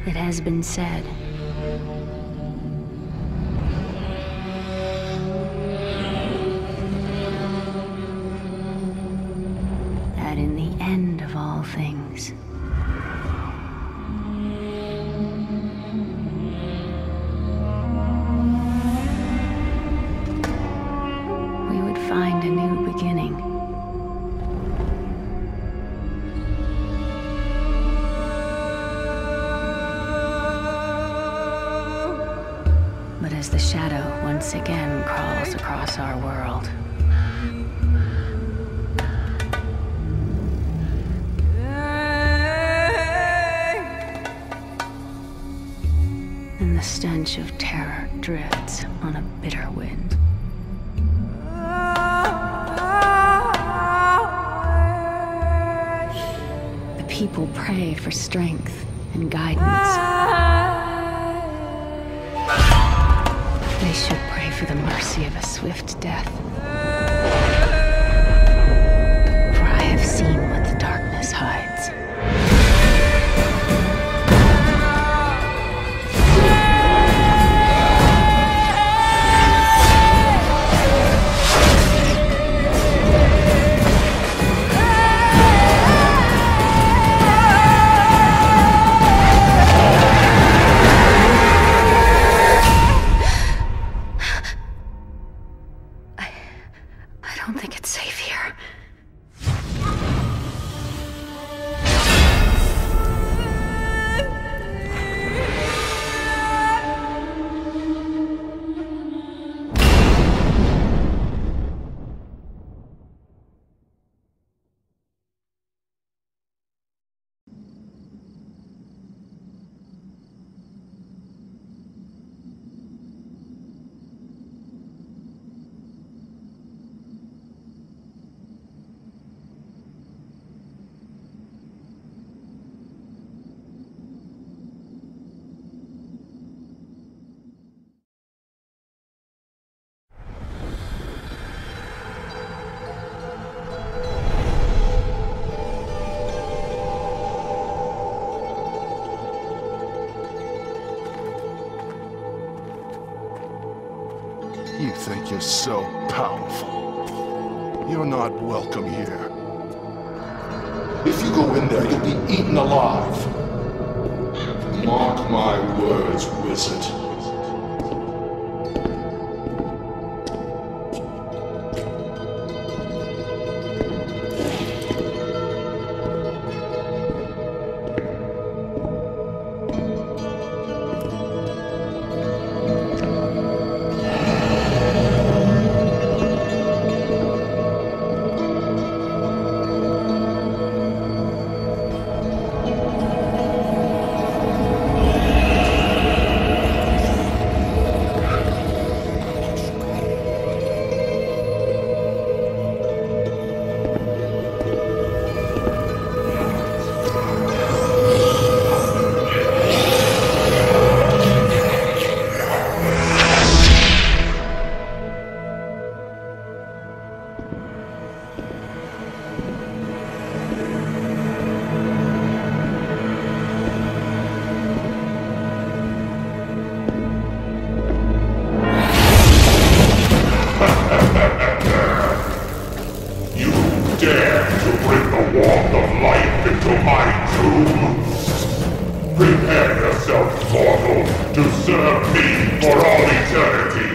It has been said. That in the end of all things, we would find a new beginning. But as the shadow once again crawls across our world, and the stench of terror drifts on a bitter wind, the people pray for strength and guidance. They should pray for the mercy of a swift death. For I have seen what the darkness hides. I don't think it's safe here. You think you're so powerful. You're not welcome here. If you go in there, you'll be eaten alive. Mark my words, wizard. Prepare yourself, mortal, to serve me for all eternity!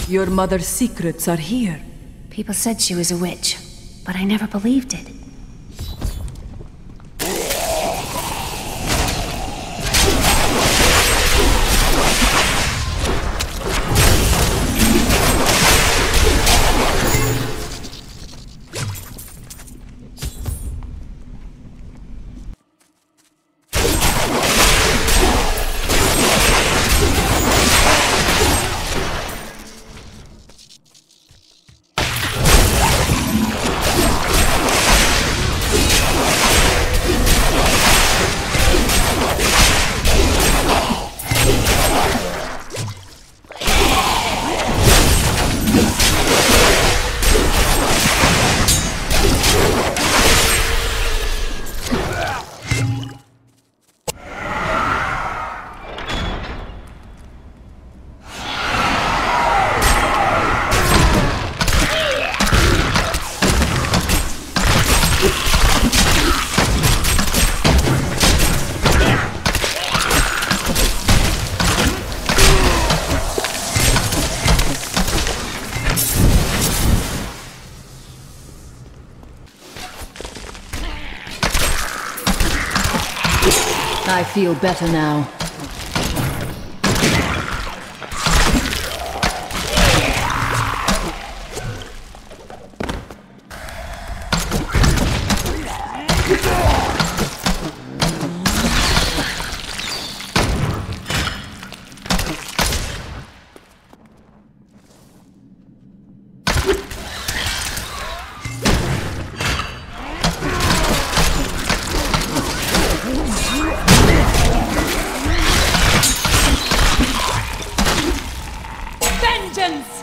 Your mother's secrets are here. People said she was a witch, but I never believed it. I feel better now. Vengeance!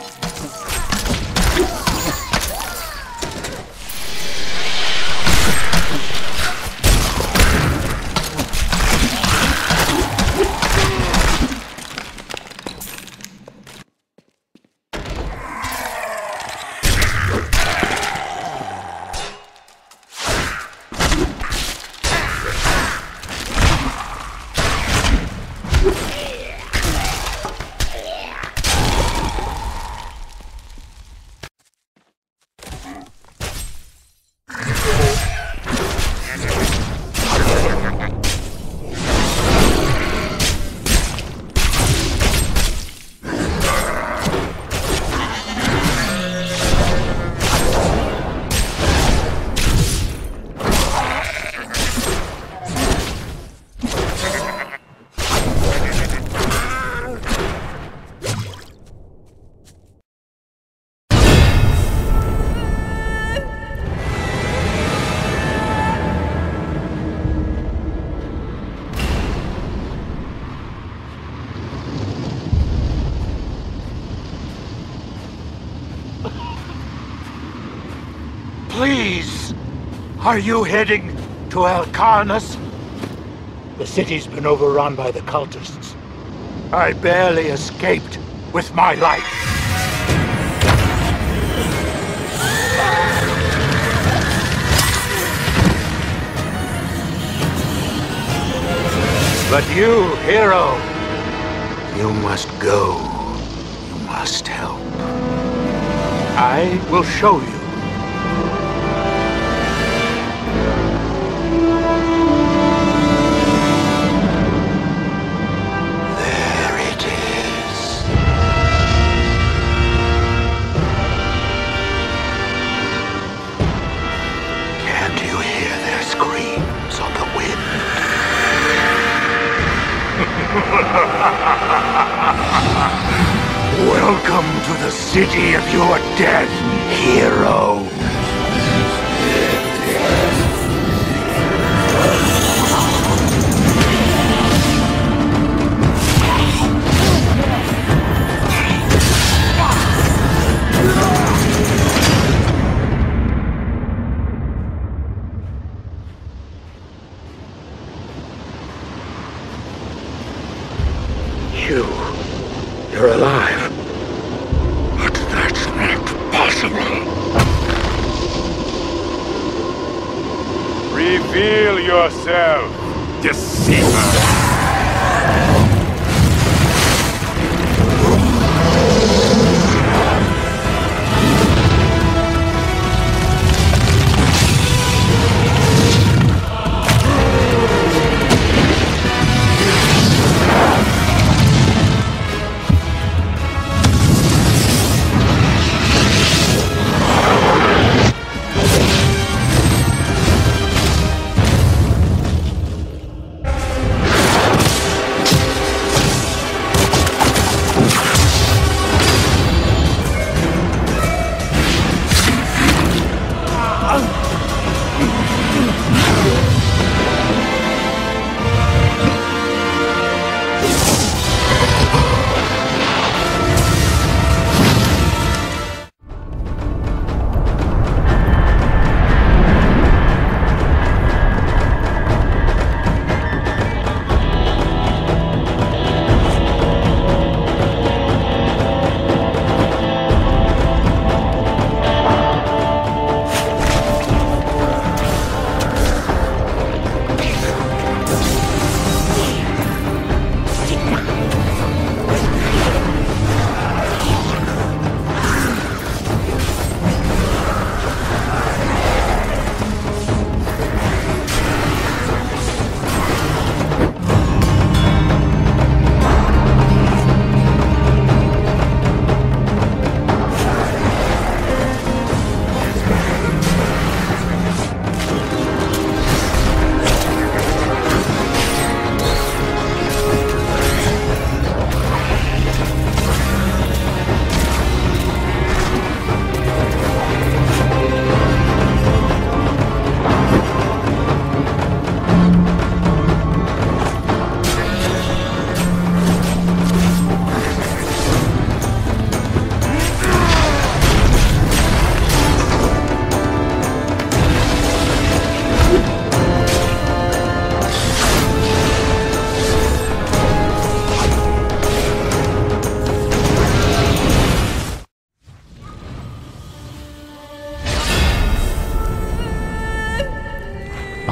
Please! Are you heading to Alcarnus? The city's been overrun by the cultists. I barely escaped with my life. But you, hero, you must go. You must help. I will show you. Welcome to the city of your death, hero. You're alive. But that's not possible. Reveal yourself, deceiver!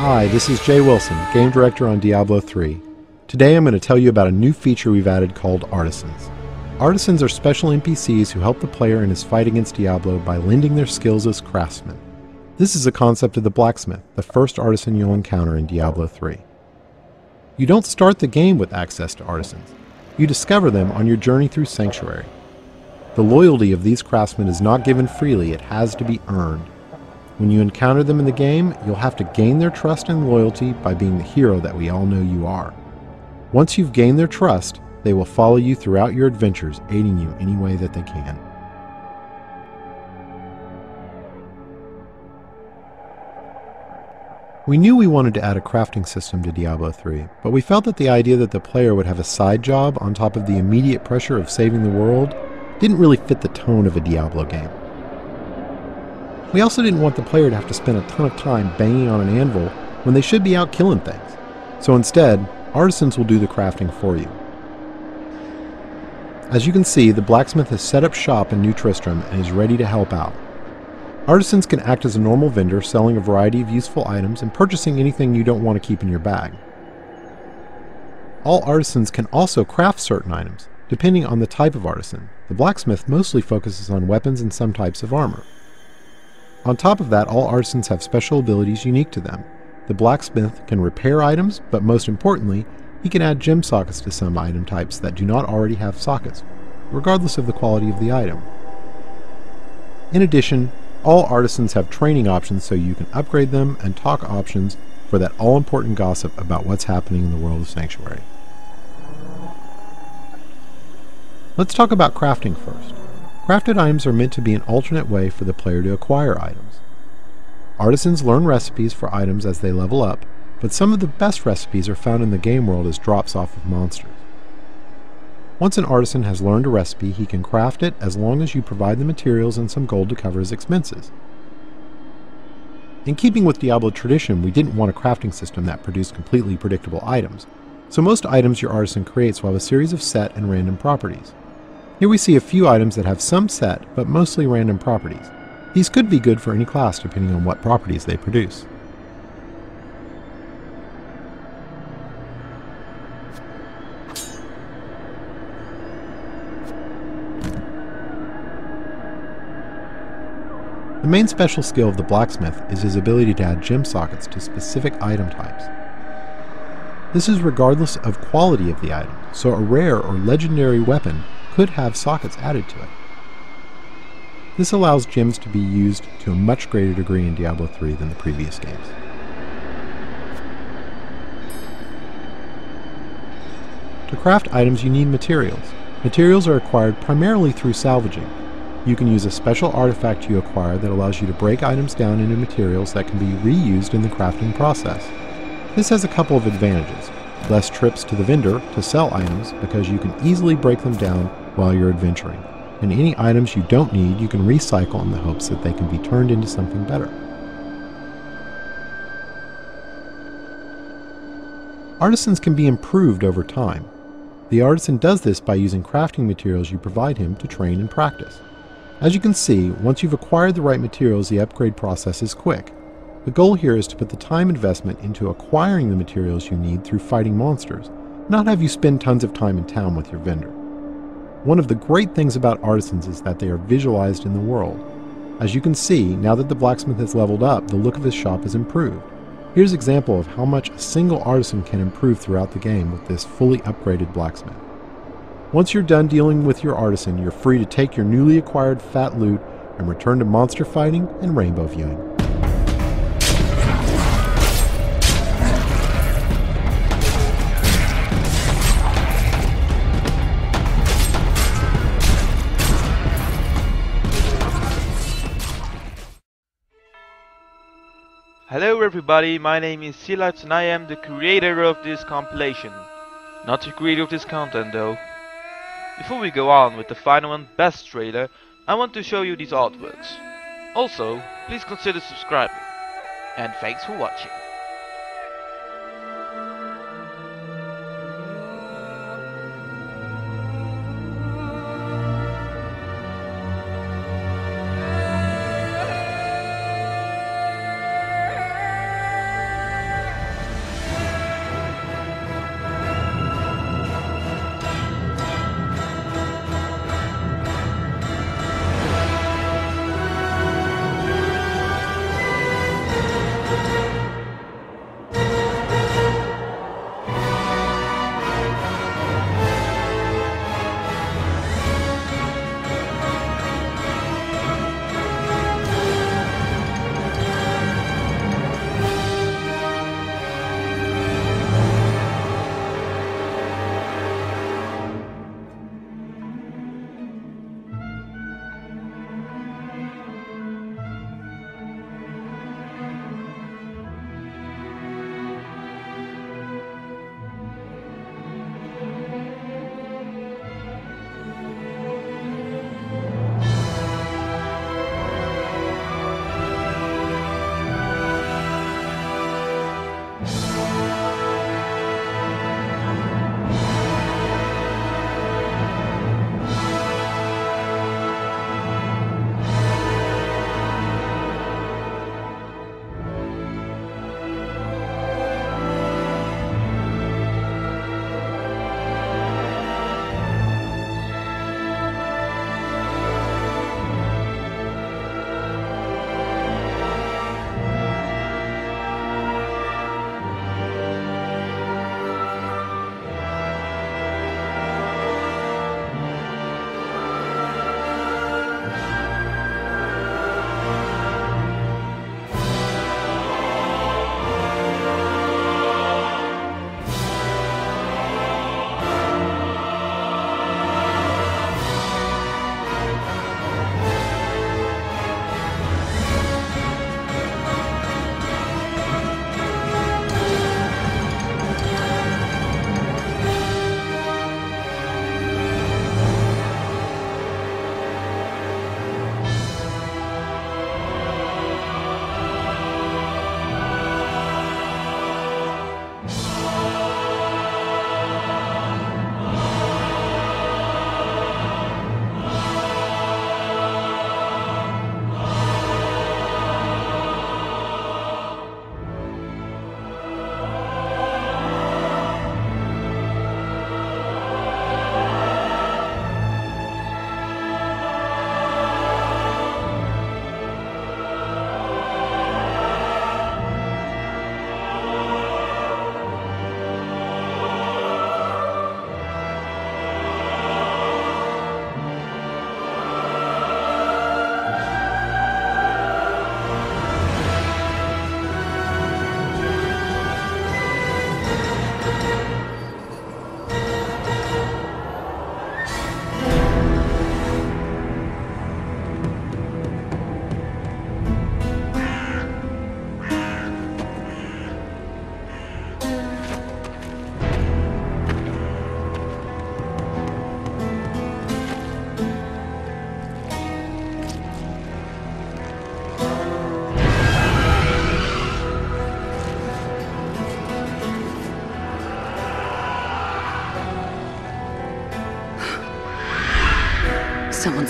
Hi, this is Jay Wilson, Game Director on Diablo III. Today I'm going to tell you about a new feature we've added called Artisans. Artisans are special NPCs who help the player in his fight against Diablo by lending their skills as craftsmen. This is a concept of the blacksmith, the first artisan you'll encounter in Diablo III. You don't start the game with access to artisans. You discover them on your journey through Sanctuary. The loyalty of these craftsmen is not given freely, it has to be earned. When you encounter them in the game, you'll have to gain their trust and loyalty by being the hero that we all know you are. Once you've gained their trust, they will follow you throughout your adventures, aiding you any way that they can. We knew we wanted to add a crafting system to Diablo 3, but we felt that the idea that the player would have a side job on top of the immediate pressure of saving the world didn't really fit the tone of a Diablo game. We also didn't want the player to have to spend a ton of time banging on an anvil when they should be out killing things. So instead, artisans will do the crafting for you. As you can see, the blacksmith has set up shop in New Tristram and is ready to help out. Artisans can act as a normal vendor, selling a variety of useful items and purchasing anything you don't want to keep in your bag. All artisans can also craft certain items, depending on the type of artisan. The blacksmith mostly focuses on weapons and some types of armor. On top of that, all artisans have special abilities unique to them. The blacksmith can repair items, but most importantly, he can add gem sockets to some item types that do not already have sockets, regardless of the quality of the item. In addition, all artisans have training options so you can upgrade them, and talk options for that all-important gossip about what's happening in the world of Sanctuary. Let's talk about crafting first. Crafted items are meant to be an alternate way for the player to acquire items. Artisans learn recipes for items as they level up, but some of the best recipes are found in the game world as drops off of monsters. Once an artisan has learned a recipe, he can craft it as long as you provide the materials and some gold to cover his expenses. In keeping with Diablo tradition, we didn't want a crafting system that produced completely predictable items, so most items your artisan creates will have a series of set and random properties. Here we see a few items that have some set, but mostly random properties. These could be good for any class depending on what properties they produce. The main special skill of the blacksmith is his ability to add gem sockets to specific item types. This is regardless of quality of the item, so a rare or legendary weapon could have sockets added to it. This allows gems to be used to a much greater degree in Diablo 3 than the previous games. To craft items you need materials. Materials are acquired primarily through salvaging. You can use a special artifact you acquire that allows you to break items down into materials that can be reused in the crafting process. This has a couple of advantages. Less trips to the vendor to sell items because you can easily break them down while you're adventuring. And any items you don't need you can recycle in the hopes that they can be turned into something better. Artisans can be improved over time. The artisan does this by using crafting materials you provide him to train and practice. As you can see, once you've acquired the right materials, the upgrade process is quick. The goal here is to put the time investment into acquiring the materials you need through fighting monsters, not have you spend tons of time in town with your vendor. One of the great things about artisans is that they are visualized in the world. As you can see, now that the blacksmith has leveled up, the look of his shop is improved. Here's an example of how much a single artisan can improve throughout the game with this fully upgraded blacksmith. Once you're done dealing with your artisan, you're free to take your newly acquired fat loot and return to monster fighting and rainbow viewing. Hello everybody, my name is Silat and I am the creator of this compilation. Not the creator of this content though. Before we go on with the final and best trailer, I want to show you these artworks. Also, please consider subscribing. And thanks for watching.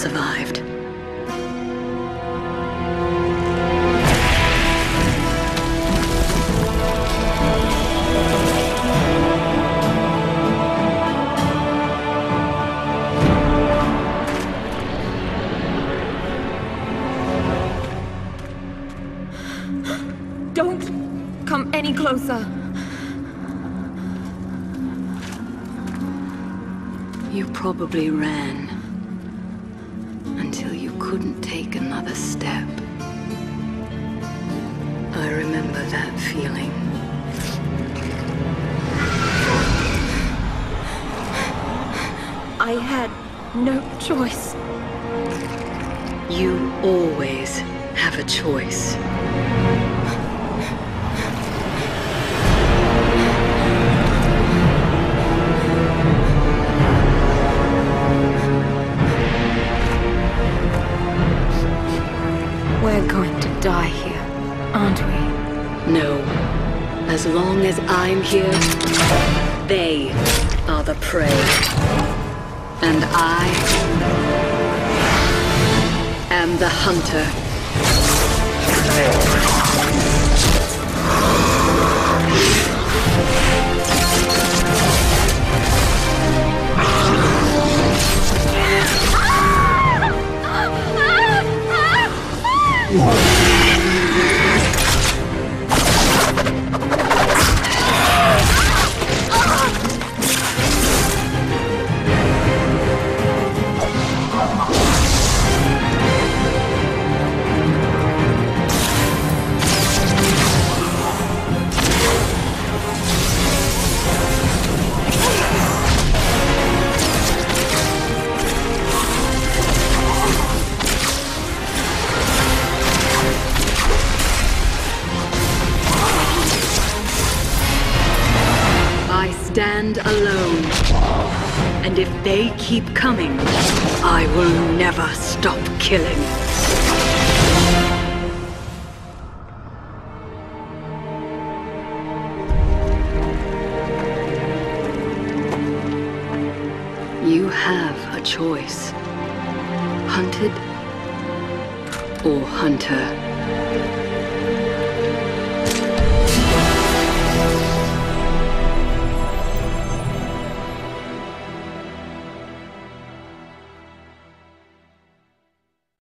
survived. Don't come any closer. You probably ran until you couldn't take another step. I remember that feeling. I had no choice. You always have a choice. We're going to die here, aren't we? No. As long as I'm here, they are the prey. And I am the hunter. I stand alone. And if they keep coming, I will never stop killing. You have a choice. Hunted or hunter.